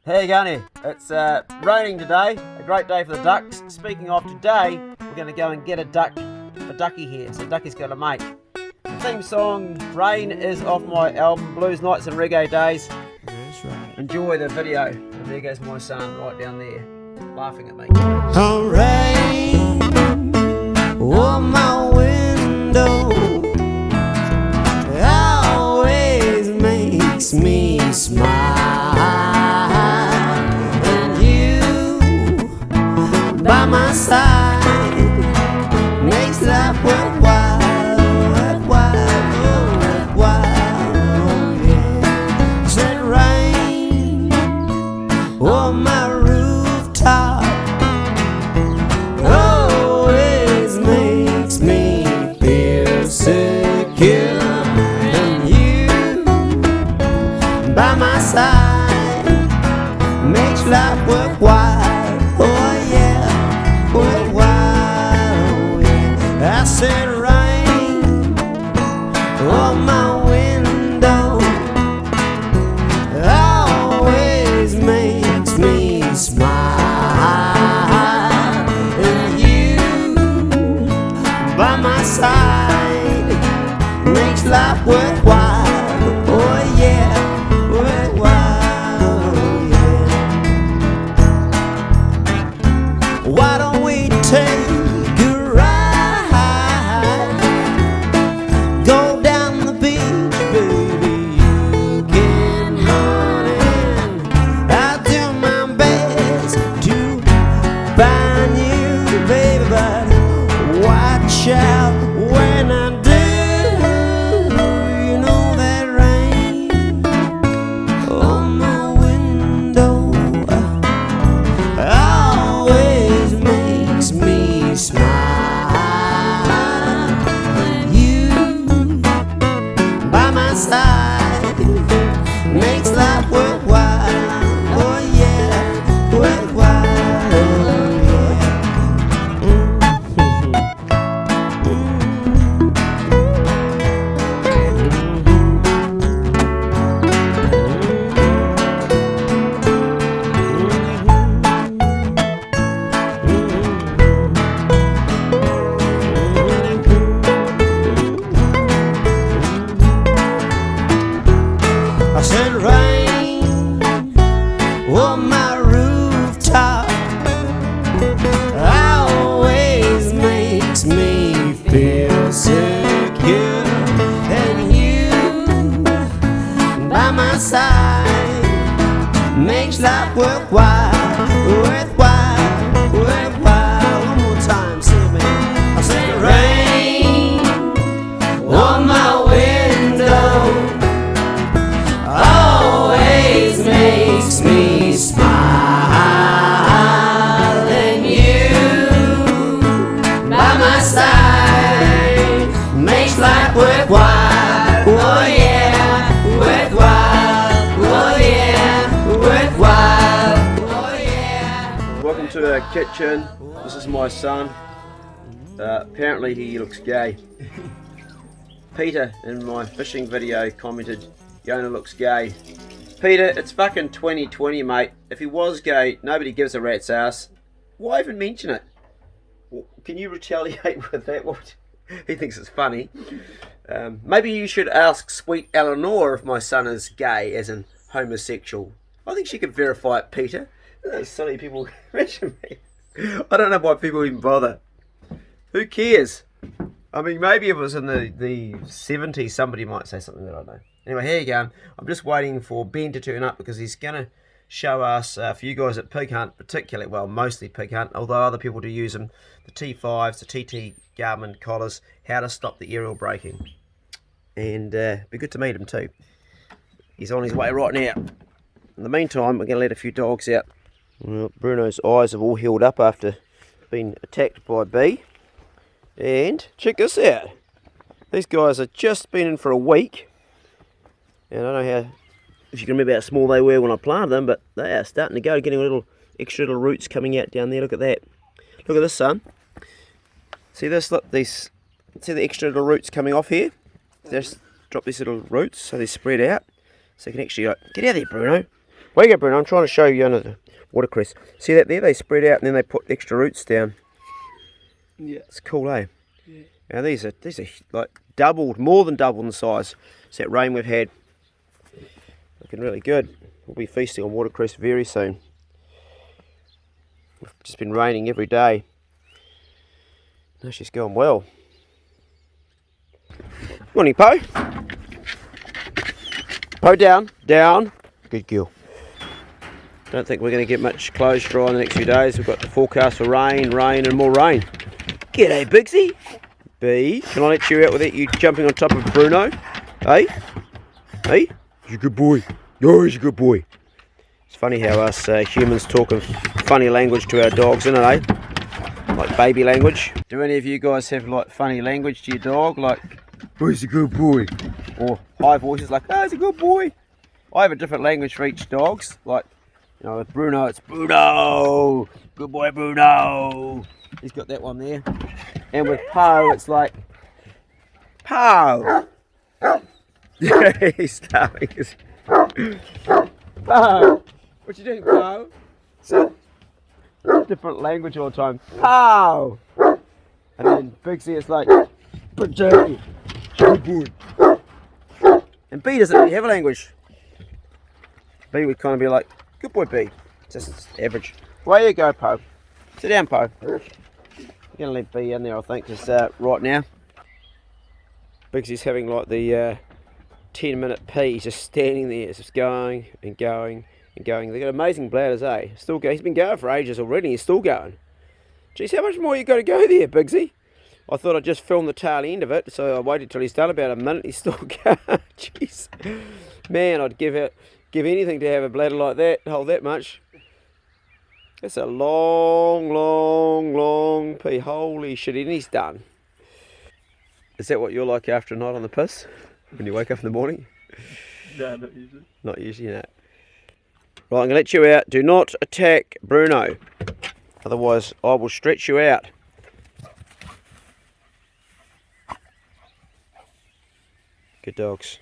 How you going here? It's raining today, a great day for the ducks. Speaking of today, we're going to go and get a duck for Ducky here. So Ducky's got a mate. The theme song, Rain, is off my album, Blues Nights and Reggae Days. That's right. Enjoy the video. And there goes my son right down there, laughing at me. Oh, rain on my window always makes me smile. And you by my side makes life worthwhile, oh yeah. Said rain on my rooftop always makes me feel secure. And you by my side makes life worthwhile, oh yeah, worthwhile, oh yeah. I said rain on my window always makes me smile. And you by my side makes life worthwhile, oh yeah, worthwhile, oh yeah. Why don't we take a ride? Go down the beach, baby, you can run in. I'll do my best to find you, baby, but watch out when I do. You know that rain on my window always makes me smile. And you by my side makes life worthwhile, oh yeah, worthwhile, oh yeah. I said rain on my rooftop always makes me feel secure. And you by my side makes life worthwhile, worthwhile, worthwhile. One more time, sing it, man. I said rain on my window always makes me smile. And you by my side makes life worthwhile, oh yeah, worthwhile, oh yeah, worthwhile, oh yeah. Welcome to our kitchen. This is my son. Apparently he looks gay. Peter in my fishing video commented, Jona looks gay. Peter, it's fucking 2020, mate. If he was gay, nobody gives a rat's ass. Why even mention it? Can you retaliate with that? What? He thinks it's funny. Maybe you should ask sweet Eleanor if my son is gay, as in homosexual. I think she could verify it, Peter. Those silly people mention me. I don't know why people even bother. Who cares? I mean, maybe if it was in the 70s, somebody might say something that I know. Anyway, here you go. I'm just waiting for Ben to turn up because he's going to show us, for you guys at Pig Hunt, particularly, well, mostly Pig Hunt, although other people do use them, the T5s, the TT Garmin collars, how to stop the aerial braking. And be good to meet him too. He's on his way right now. In the meantime, we're going to let a few dogs out. Well, Bruno's eyes have all healed up after being attacked by a bee. And check this out. These guys have just been in for a week. And I don't know how, if you can remember how small they were when I planted them, but they are starting to go, getting extra little roots coming out down there. Look at that. Look at this, son. See this? Look, these. See the extra little roots coming off here? Just drop these little roots so they spread out. So you can actually, get out of there, Bruno. Where you go, Bruno? I'm trying to show you the watercress. See that there? They spread out and then they put extra roots down. Yeah. It's cool, eh? Yeah. Now these are like doubled, more than doubled in size. It's that rain we've had. Looking really good. We'll be feasting on watercress very soon. It's just been raining every day. No, she's going well. Morning, Poe. Poe, down, down. Good girl. Don't think we're going to get much clothes dry in the next few days. We've got the forecast for rain, rain and more rain. G'day, Bigsy. B, can I let you out without you jumping on top of Bruno? Hey? Hey? He's a good boy. Oh, he's a good boy. It's funny how us humans talk in funny language to our dogs, isn't it, eh? Like baby language. Do any of you guys have like funny language to your dog? Like, oh, he's a good boy. Or high voices like, oh, he's a good boy. I have a different language for each dog's. Like, you know, with Bruno, it's Bruno. Good boy, Bruno. He's got that one there. And with Poe, it's like, Poe. He's starting. Poe. What you doing, Poe? So, different language all the time. Pow! And then Bigsy is like, potato. Good boy. And B doesn't really have a language. B would kind of be like, good boy, B. Just average. Away you go, Poe. Sit down, Poe. I'm going to leave B in there, I think, just right now. Bigsy's having like the 10-minute pee. He's just standing there, just going and going and going. They've got amazing bladders, eh? Still go. He's been going for ages already. He's still going. Jeez, how much more you got to go there, Bigsy? I thought I'd just film the tail end of it, so I waited till he's done about a minute. He's still going. Jeez, man, I'd give anything to have a bladder like that. Hold that much. That's a long, long, long pee. Holy shit! And he's done. Is that what you're like after a night on the piss? When you wake up in the morning? No, not usually. Not usually, no. Right, I'm going to let you out. Do not attack Bruno. Otherwise, I will stretch you out. Good dogs.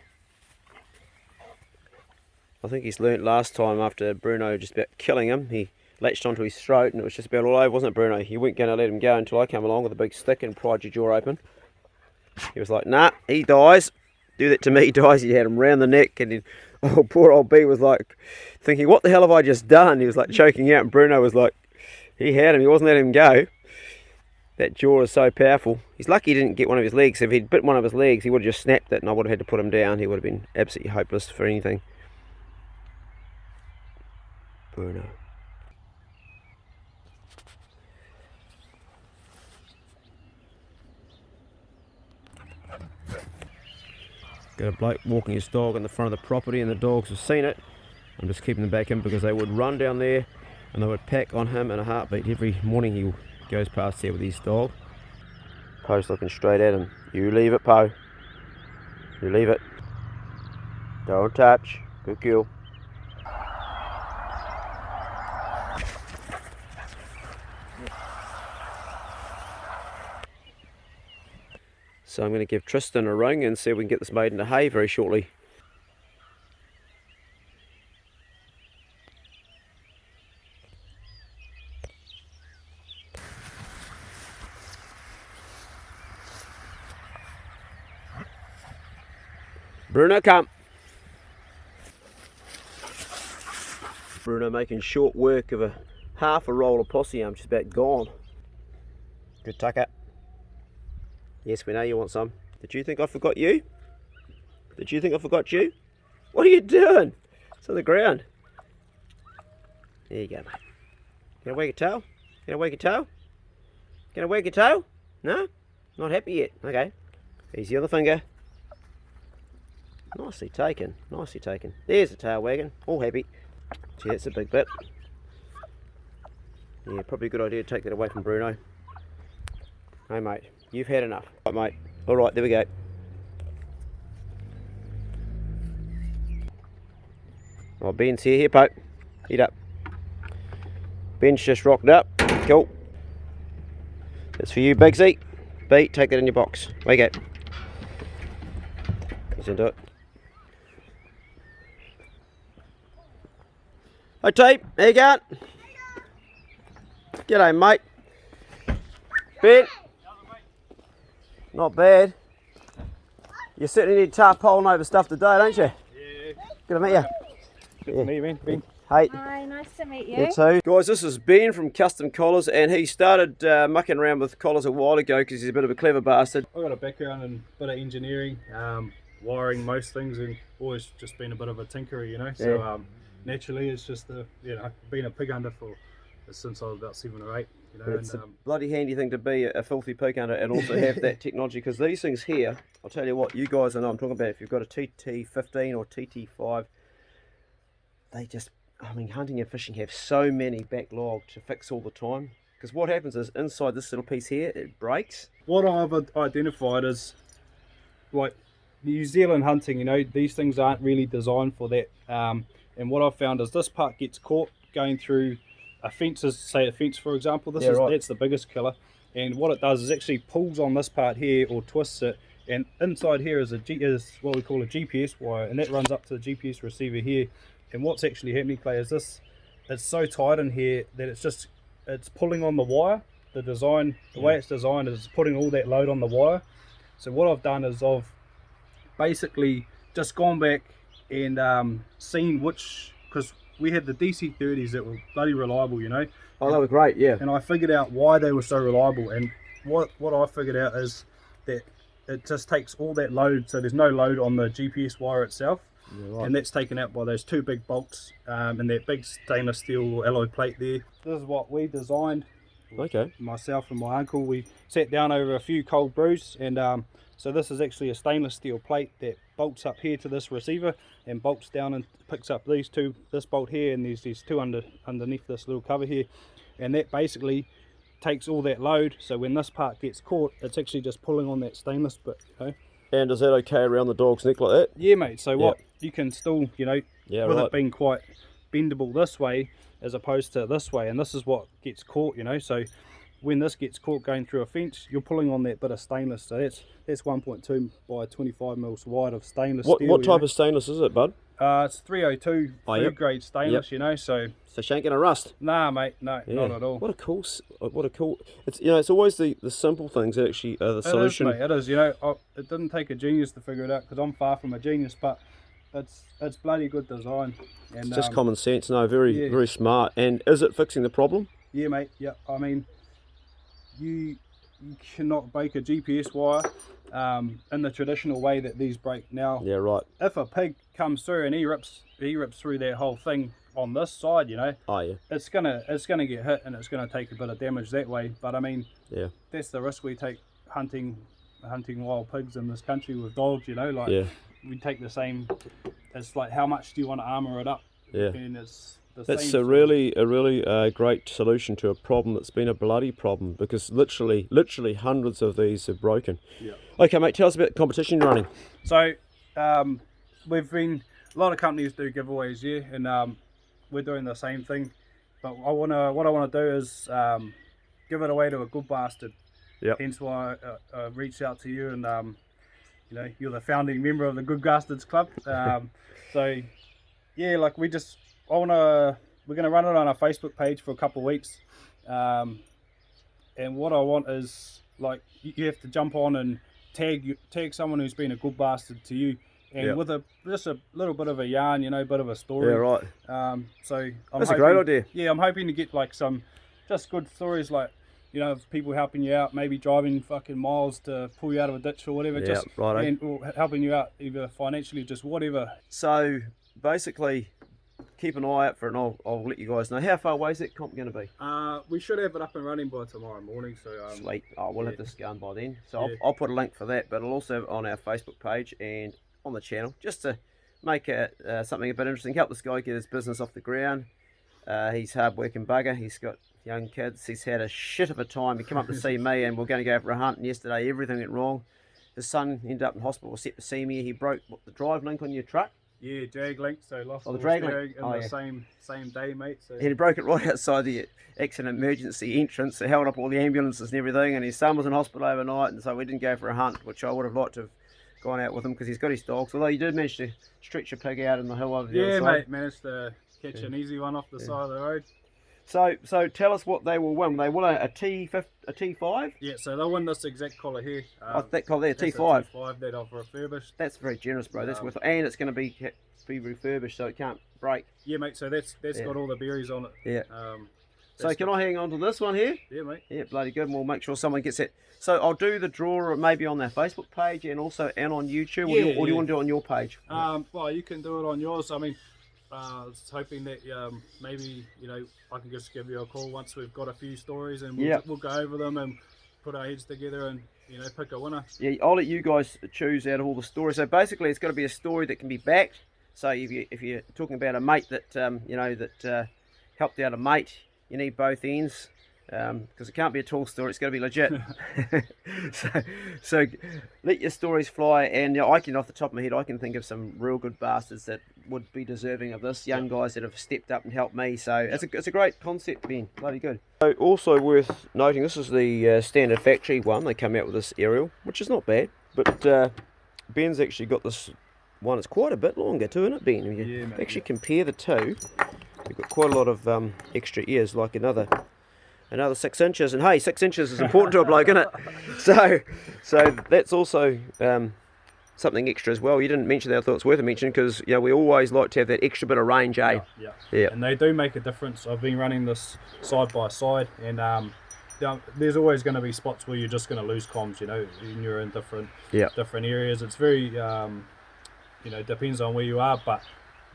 I think he's learnt last time after Bruno just about killing him. He latched onto his throat and it was just about all over, wasn't it, Bruno? You weren't going to let him go until I came along with a big stick and pried your jaw open. He was like, nah, he dies. Do that to me, he dies. He had him round the neck and then, oh, poor old B was like thinking, what the hell have I just done? He was like choking out and Bruno was like, he had him, he wasn't letting him go. That jaw is so powerful. He's lucky he didn't get one of his legs. If he'd bit one of his legs, he would have just snapped it and I would have had to put him down. He would have been absolutely hopeless for anything. Bruno. Got a bloke walking his dog on the front of the property and the dogs have seen it. I'm just keeping them back in because they would run down there and they would pack on him in a heartbeat. Every morning he goes past there with his dog. Poe's looking straight at him. You leave it, Poe. You leave it. Don't touch. Good girl. So I'm going to give Tristan a ring and see if we can get this made into hay very shortly. Bruno, come. Bruno making short work of half a roll of possum. I'm just about gone. Good tucker. Yes, we know you want some. Did you think I forgot you? Did you think I forgot you? What are you doing? It's on the ground. There you go, mate. Gonna wag your tail? Gonna wag your tail? Gonna wag your tail? No? Not happy yet. Okay. Easy on the finger. Nicely taken. Nicely taken. There's the tail wagging. All happy. Gee, that's a big bit. Yeah, probably a good idea to take that away from Bruno. Hey, mate. You've had enough. Right, mate. Alright, there we go. Oh, Ben's here. Here, Pope. Eat up. Ben's just rocked up. Cool. That's for you, Bigsy. B, take that in your box. Where you go. He's into it. Hey Teep, how you going? G'day mate. Ben? Not bad. You certainly need tarpaulin over stuff today, don't you? Yeah. Good to meet you. Good to meet you, man. Ben. Hey. Hi, nice to meet you. You too. Guys, this is Ben from Custom Collars, and he started mucking around with collars a while ago because he's a bit of a clever bastard. I've got a background in a bit of engineering, wiring most things, and always just been a bit of a tinkerer, you know. So naturally, it's just been a pig hunter since I was about 7 or 8. You know, It's a bloody handy thing to be a filthy pig hunter and also have that technology, because these things here, I'll tell you what, you guys know I'm talking about. If you've got a TT15 or TT5, they just, I mean, hunting and fishing have so many backlogged to fix all the time. Because what happens is inside this little piece here, it breaks. what I've identified is, like, New Zealand hunting, you know, these things aren't really designed for that. And what I've found is this part gets caught going through a fence, say a fence for example. That's the biggest killer. And what it does is actually pulls on this part here or twists it. And inside here is what we call a GPS wire, and that runs up to the GPS receiver here. And what's actually happening, Clay, is it's so tight in here that it's pulling on the wire. The way it's designed is putting all that load on the wire. So what I've done is I've basically just gone back and seen because we had the DC30s that were bloody reliable, you know. Oh, they were great, yeah. And I figured out why they were so reliable. And what I figured out is that it just takes all that load, so there's no load on the GPS wire itself. Yeah, right. And that's taken out by those 2 big bolts and that big stainless steel alloy plate there. This is what we designed. Okay. Myself and my uncle, we sat down over a few cold brews, and so this is actually a stainless steel plate that bolts up here to this receiver and bolts down and picks up this bolt here, and there's these 2 underneath this little cover here, and that basically takes all that load. So when this part gets caught, it's actually just pulling on that stainless bit, you know. And is that okay around the dog's neck like that? Yeah, mate. So what you can still, you know, with right. it being quite bendable this way as opposed to this way, and this is what gets caught, you know. So when this gets caught going through a fence, you're pulling on that bit of stainless. So that's 1.2 by 25 mils wide of stainless steel. What type of stainless is it, bud? It's 302 food grade stainless, you know. So she ain't gonna rust. Nah, mate, no, not at all. What a cool. It's, you know, it's always the simple things that actually are the solution. It is, you know. It didn't take a genius to figure it out, because I'm far from a genius, but it's bloody good design. And it's just common sense. No, very smart. And is it fixing the problem? Yeah, mate. Yeah, I mean, you cannot break a GPS wire in the traditional way that these break now. Yeah, right. If a pig comes through and he rips through that whole thing on this side, you know, it's gonna get hit, and it's gonna take a bit of damage that way. But I mean, that's the risk we take hunting wild pigs in this country with dogs, you know. Like, we take the same. It's like, how much do you want to armor it up? Yeah, and it's that's a really great solution to a problem that's been a bloody problem, because literally hundreds of these have broken. Yeah. Okay, mate, tell us about the competition you're running. So we've been, a lot of companies do giveaways, and we're doing the same thing, but what I want to do is give it away to a good bastard. Yep. Hence why I reached out to you, and you know, you're the founding member of the Good Bastards Club. So yeah, like, we're gonna run it on our Facebook page for a couple of weeks, and what I want is, like, you have to jump on and tag someone who's been a good bastard to you, and with just a little bit of a yarn, you know, bit of a story. Yeah, right. So that's a great idea. Yeah, I'm hoping to get, like, some just good stories, like, you know, of people helping you out, maybe driving fucking miles to pull you out of a ditch or whatever, or helping you out either financially, just whatever. So basically, keep an eye out for it, and I'll let you guys know. How far away is that comp going to be? We should have it up and running by tomorrow morning. So sweet. We'll have this going by then. So I'll put a link for that, but I'll also have it on our Facebook page and on the channel, just to make it something a bit interesting. Help this guy get his business off the ground. He's a hard-working bugger. He's got young kids. He's had a shit of a time. He came up to see me, and we're going to go for a hunt, and yesterday everything went wrong. His son ended up in hospital with septicemia. He broke the drive link on your truck. Yeah, drag link. So lost the drag link in the same day, mate. So. And he broke it right outside the accident emergency entrance. It held up all the ambulances and everything, and his son was in hospital overnight, and so we didn't go for a hunt, which I would have liked to have gone out with him, because he's got his dogs. Although you did manage to stretch a pig out in the hill over the other side. Yeah, mate, managed to catch an easy one off the side of the road. So tell us what they will win. They will a T5. Yeah, so they'll win this exact collar here. That collar there, That's T5. a T5 that I've refurbished. That's very generous, bro. That's worth it. And it's going to be refurbished, so it can't break. Yeah, mate. So that's got all the berries on it. Yeah. So can I hang on to this one here? Yeah, mate. Yeah, bloody good. And we'll make sure someone gets it. So I'll do the draw maybe on their Facebook page and also on YouTube. Or do you want to do it on your page? Well, you can do it on yours. I mean, I was hoping that maybe I can just give you a call once we've got a few stories and we'll go over them and put our heads together and pick a winner. Yeah, I'll let you guys choose out of all the stories. So basically, it's got to be a story that can be backed. So if you're talking about a mate that that helped out a mate, you need both ends. Because it can't be a tall story, it's got to be legit. so let your stories fly, and I can, off the top of my head, I can think of some real good bastards that would be deserving of this. Young guys that have stepped up and helped me. So it's a great concept, Ben. Bloody good. So also worth noting, this is the standard factory one. They come out with this aerial, which is not bad. But Ben's actually got this one. It's quite a bit longer too, isn't it, Ben? If you actually compare the two, you've got quite a lot of extra ears, like another 6 inches, and hey, 6 inches is important to a bloke, isn't it? So that's also something extra as well. You didn't mention that. I thought it's worth a mention because we always like to have that extra bit of range, eh? Yeah. And they do make a difference. I've been running this side by side, and there's always going to be spots where you're just going to lose comms. When you're in different areas. It's very depends on where you are, but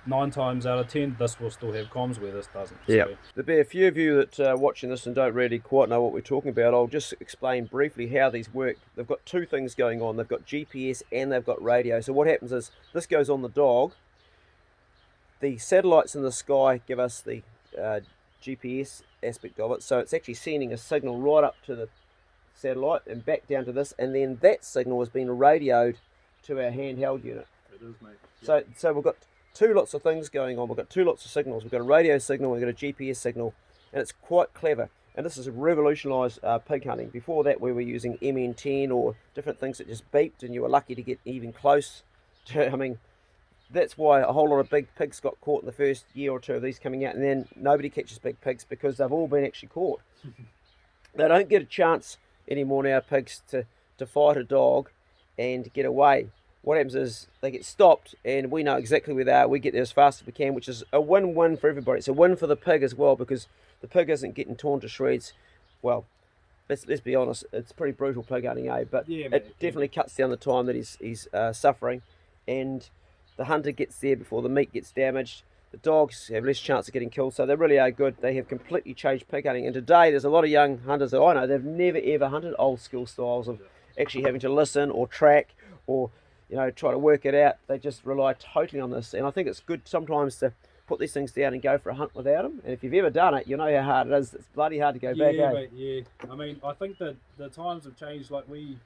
9 times out of 10, this will still have comms where this doesn't. Yeah. There'll be a few of you that are watching this and don't really quite know what we're talking about. I'll just explain briefly how these work. They've got two things going on. They've got GPS and they've got radio. So what happens is this goes on the dog. The satellites in the sky give us the GPS aspect of it. So it's actually sending a signal right up to the satellite and back down to this. And then that signal has been radioed to our handheld unit. It is, mate. Yeah. So we've got two lots of things going on. We've got two lots of signals. We've got a radio signal, we've got a GPS signal, and it's quite clever. And this has revolutionised pig hunting. Before that, we were using MN10 or different things that just beeped, and you were lucky to get even close to. I mean, that's why a whole lot of big pigs got caught in the first year or two of these coming out, and then nobody catches big pigs because they've all been actually caught. They don't get a chance anymore now, pigs, to fight a dog and get away. What happens is they get stopped and we know exactly where they are. We get there as fast as we can, which is a win-win for everybody. It's a win for the pig as well because the pig isn't getting torn to shreds. Well, let's be honest, it's pretty brutal pig hunting, eh? But it definitely cuts down the time that he's suffering, and the hunter gets there before the meat gets damaged. The dogs have less chance of getting killed, so they really are good. They have completely changed pig hunting, and today there's a lot of young hunters that I know, they've never ever hunted old school styles of actually having to listen or track or try to work it out. They just rely totally on this, and I think it's good sometimes to put these things down and go for a hunt without them. And if you've ever done it, you know how hard it is. It's bloody hard to go back. Mate, yeah. I mean, I think that the times have changed. Like we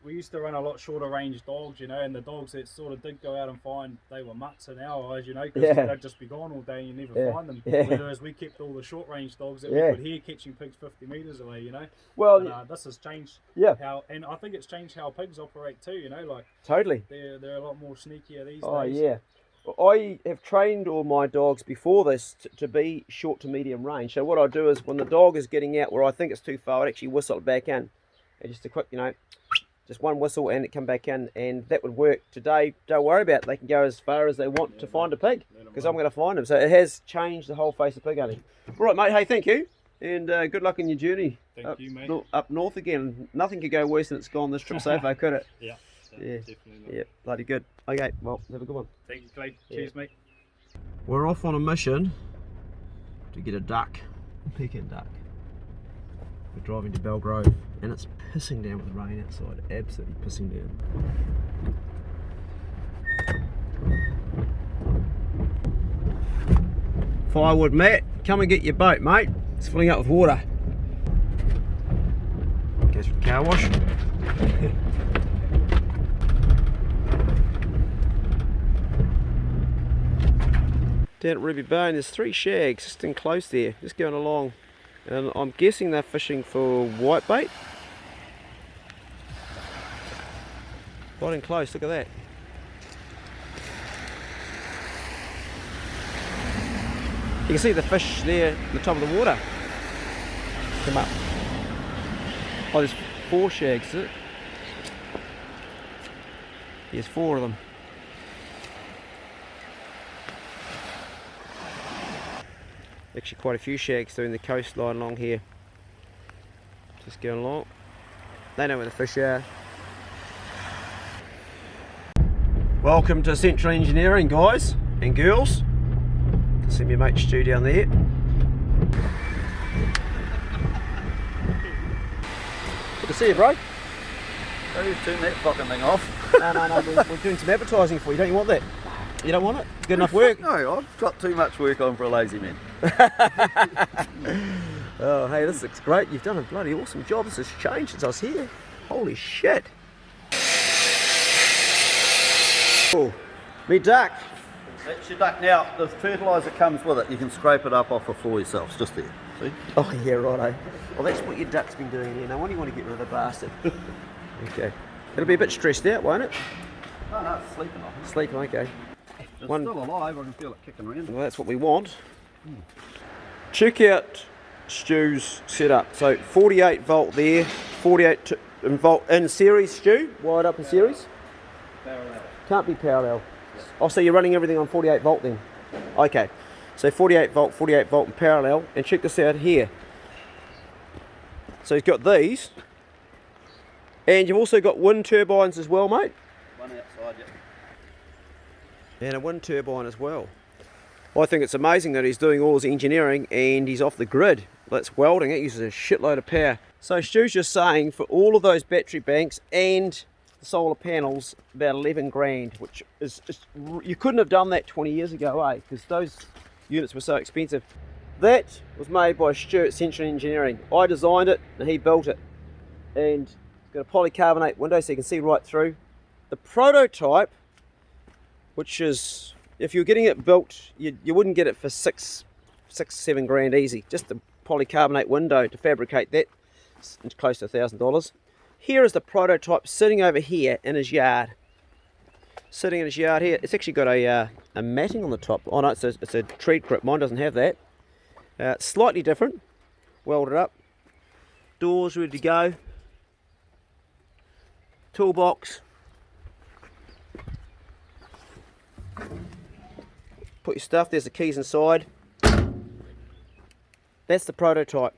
used to run a lot shorter range dogs, and the dogs that sort of did go out and find, they were mutts in our eyes, because they'd just be gone all day and you never find them. Whereas we kept all the short range dogs that we could hear catching pigs 50 metres away, Well, this has changed how, and I think it's changed how pigs operate too, Totally. They're a lot more sneakier these days. Oh, yeah. I have trained all my dogs before this to be short to medium range. So what I do is when the dog is getting out where I think it's too far, I'd actually whistle it back in. And just a quick, just one whistle and it come back in, and that would work. Today, don't worry about it. They can go as far as they want to find a pig, because I'm going to find them. So it has changed the whole face of pig hunting. All right, mate. Hey, thank you, and good luck in your journey. Thank you, mate. Up north again. Nothing could go worse than it's gone this trip so far, could it? Yeah, definitely not. Yeah, bloody good. Okay, well, have a good one. Thank you, Clay. Cheers, mate. We're off on a mission to get a duck, a Pekin duck. We're driving to Belgrove, and it's pissing down with rain outside, absolutely pissing down. Firewood, Matt, come and get your boat, mate. It's filling up with water. Goes for the car wash. Down at Ruby Bay, and there's 3 shags just in close there, just going along. And I'm guessing they're fishing for whitebait. Right in close, look at that. You can see the fish there at the top of the water. Come up. Oh, there's 4 shags, is it? There's 4 of them. Actually quite a few shags doing the coastline along here. Just going along. They know where the fish are. Welcome to Central Engineering, guys and girls. See my mate Stu down there. Good to see you, bro. How do you turn that fucking thing off? No, we're doing some advertising for you. Don't you want that? You don't want it? Good enough work? No, I've got too much work on for a lazy man. Oh, hey, this looks great. You've done a bloody awesome job. This has changed since I was here. Holy shit. Oh, me duck. That's your duck. Now, the fertiliser comes with it. You can scrape it up off the floor yourself. It's just there. See? Oh, yeah, righto. Well, that's what your duck's been doing here. No wonder you want to get rid of the bastard. Okay. It'll be a bit stressed out, won't it? No, it's sleeping off. Sleeping, okay. It's One- still alive. I can feel it kicking around. Well, that's what we want. Check out Stu's setup. So 48 volt there, 48 volt in series, Stu. Wired up in series. Parallel. Can't be parallel. Oh, so you're running everything on 48 volt then? Okay. So 48 volt in parallel. And check this out here. So he's got these. And you've also got wind turbines as well, mate. One outside, yeah. And a wind turbine as well. I think it's amazing that he's doing all his engineering and he's off the grid. That's welding, it uses a shitload of power. So Stu's just saying for all of those battery banks and the solar panels, about 11 grand, which is you couldn't have done that 20 years ago, eh? Because those units were so expensive. That was made by Stu at Central Engineering. I designed it and he built it. And it's got a polycarbonate window so you can see right through. The prototype, which is, if you're getting it built, you wouldn't get it for 7 grand easy. Just the polycarbonate window to fabricate that, it's close to $1,000. Here is the prototype sitting over here in his yard. Sitting in his yard here. It's actually got a matting on the top. Oh no, it's a tree grip. Mine doesn't have that. Slightly different. Welded up. Doors ready to go. Toolbox. Put your stuff, there's the keys inside. That's the prototype.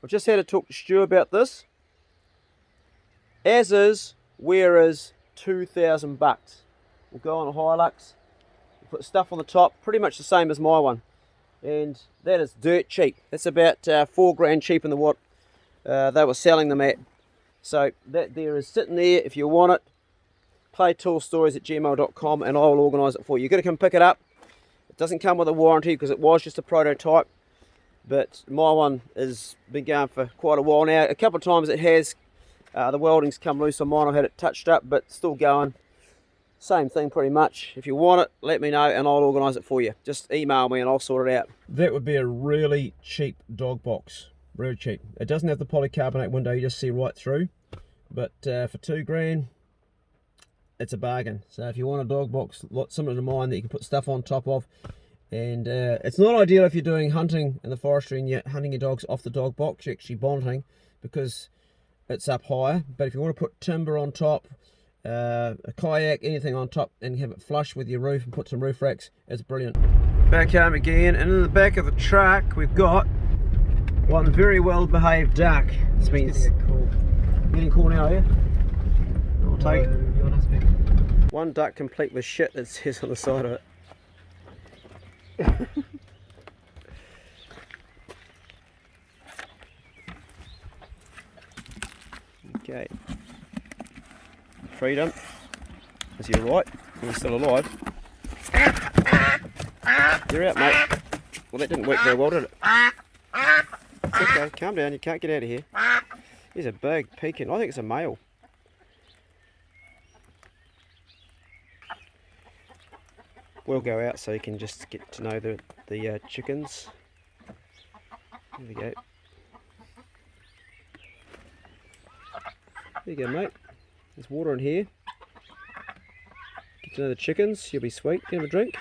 I've just had to talk to Stu about this. As is, where is 2,000 bucks. We'll go on a Hilux, we'll put stuff on the top, pretty much the same as my one. And that is dirt cheap. That's about 4 grand cheaper than what they were selling them at. So that there is sitting there if you want it. claytallstories@gmail.com and I will organise it for you. You've got to come pick it up. It doesn't come with a warranty because it was just a prototype. But my one has been going for quite a while now. A couple of times it has. The welding's come loose on mine. I've had it touched up, but still going. Same thing pretty much. If you want it, let me know and I'll organise it for you. Just email me and I'll sort it out. That would be a really cheap dog box. Really cheap. It doesn't have the polycarbonate window, you just see right through. But for 2 grand, it's a bargain. So if you want a dog box similar to mine that you can put stuff on top of, and it's not ideal if you're doing hunting in the forestry and you're hunting your dogs off the dog box, you're actually bonding because it's up higher. But if you want to put timber on top, a kayak, anything on top, and have it flush with your roof and put some roof racks, it's brilliant. Back home again, and in the back of the truck we've got one very well behaved duck. It's been getting cool now, yeah? I'll take it. One duck complete with shit, it says on the side of it. Okay. Freedom. Is he alright? He's still alive. You're out, mate. Well, that didn't work very well, did it? It's okay, calm down, you can't get out of here. He's a big pekin. I think it's a male. We'll go out so you can just get to know the chickens. There we go. There you go, mate. There's water in here. Get to know the chickens. You'll be sweet. Get them a drink.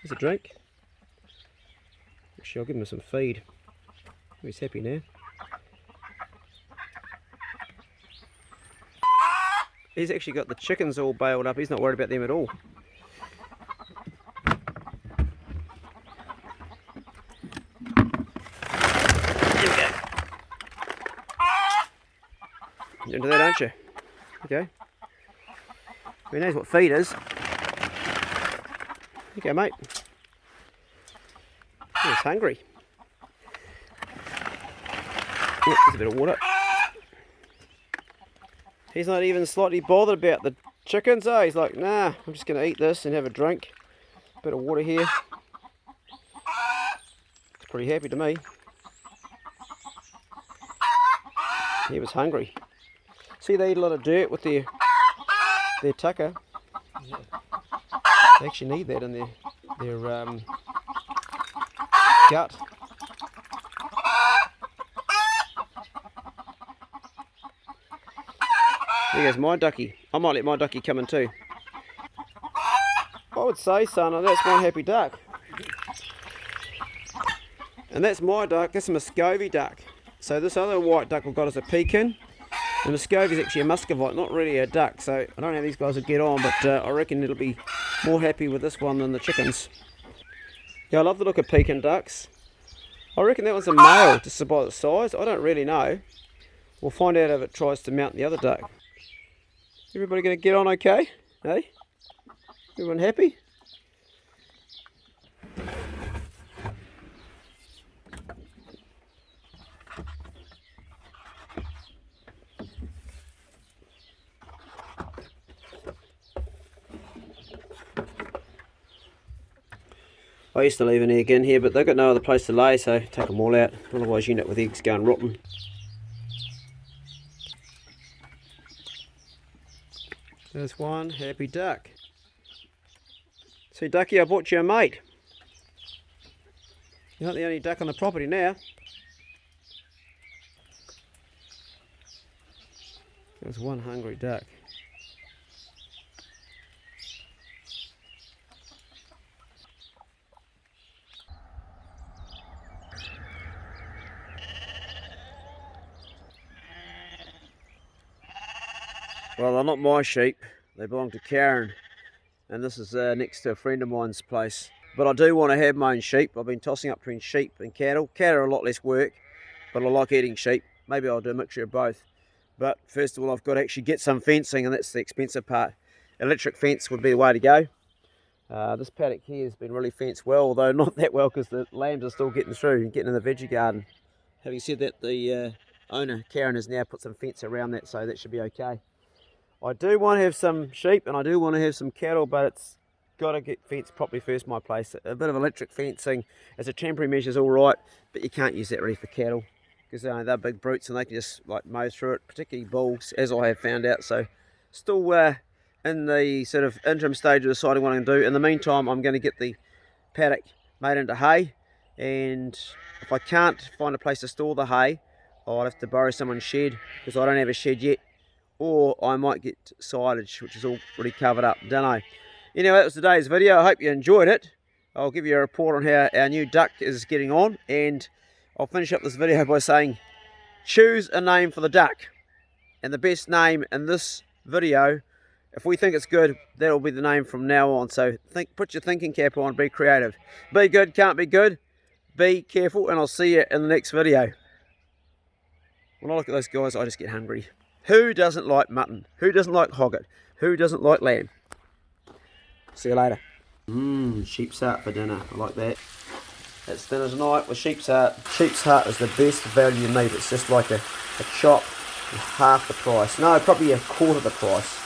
There's a drink. Actually, I'll give him some feed. He's happy now. He's actually got the chickens all bailed up. He's not worried about them at all. There we go. You're into that, aren't you? Okay. He knows what feed is. Okay, mate. He's hungry. Oh, there's a bit of water. He's not even slightly bothered about the chickens, eh? He's like, nah, I'm just going to eat this and have a drink. Bit of water here. It's pretty happy to me. He was hungry. See, they eat a lot of dirt with their tucker. They actually need that in their gut. There goes my ducky. I might let my ducky come in too. I would say, son, that's one happy duck. And that's my duck. That's a Muscovy duck. So this other white duck we've got is a pekin. The Muscovy is actually a muscovite, not really a duck. So I don't know how these guys will get on, but I reckon it'll be more happy with this one than the chickens. Yeah, I love the look of pekin ducks. I reckon that one's a male, just by the size. I don't really know. We'll find out if it tries to mount the other duck. Everybody going to get on okay? Hey? Everyone happy? I used to leave an egg in here, but they've got no other place to lay, so take them all out. Otherwise you end up with eggs going rotten. There's one happy duck. See, Ducky, I bought you a mate. You're not the only duck on the property now. There's one hungry duck. Well, they're not my sheep, they belong to Karen, and this is next to a friend of mine's place. But I do want to have my own sheep. I've been tossing up between sheep and cattle. Cattle are a lot less work, but I like eating sheep. Maybe I'll do a mixture of both. But first of all, I've got to actually get some fencing, and that's the expensive part. Electric fence would be the way to go. This paddock here has been really fenced well, although not that well because the lambs are still getting through and getting in the veggie garden. Having said that, the owner, Karen, has now put some fence around that, so that should be okay. I do want to have some sheep and I do want to have some cattle, but it's got to get fenced properly first, my place. A bit of electric fencing as a temporary measure is all right, but you can't use that really for cattle because they're big brutes and they can just like mow through it, particularly bulls, as I have found out. So still in the sort of interim stage of deciding what I'm going to do. In the meantime, I'm going to get the paddock made into hay, and if I can't find a place to store the hay, I'll have to borrow someone's shed because I don't have a shed yet. Or I might get silage, which is already covered up. Don't know. Anyway, that was today's video. I hope you enjoyed it. I'll give you a report on how our new duck is getting on. And I'll finish up this video by saying, choose a name for the duck. And the best name in this video, if we think it's good, that'll be the name from now on. So put your thinking cap on, be creative. Be good, can't be good. Be careful, and I'll see you in the next video. When I look at those guys, I just get hungry. Who doesn't like mutton? Who doesn't like hogget? Who doesn't like lamb? See you later. Sheep's heart for dinner. I like that. It's dinner tonight with sheep's heart. Sheep's heart is the best value meat. It's just like a chop for half the price. No, probably a quarter the price.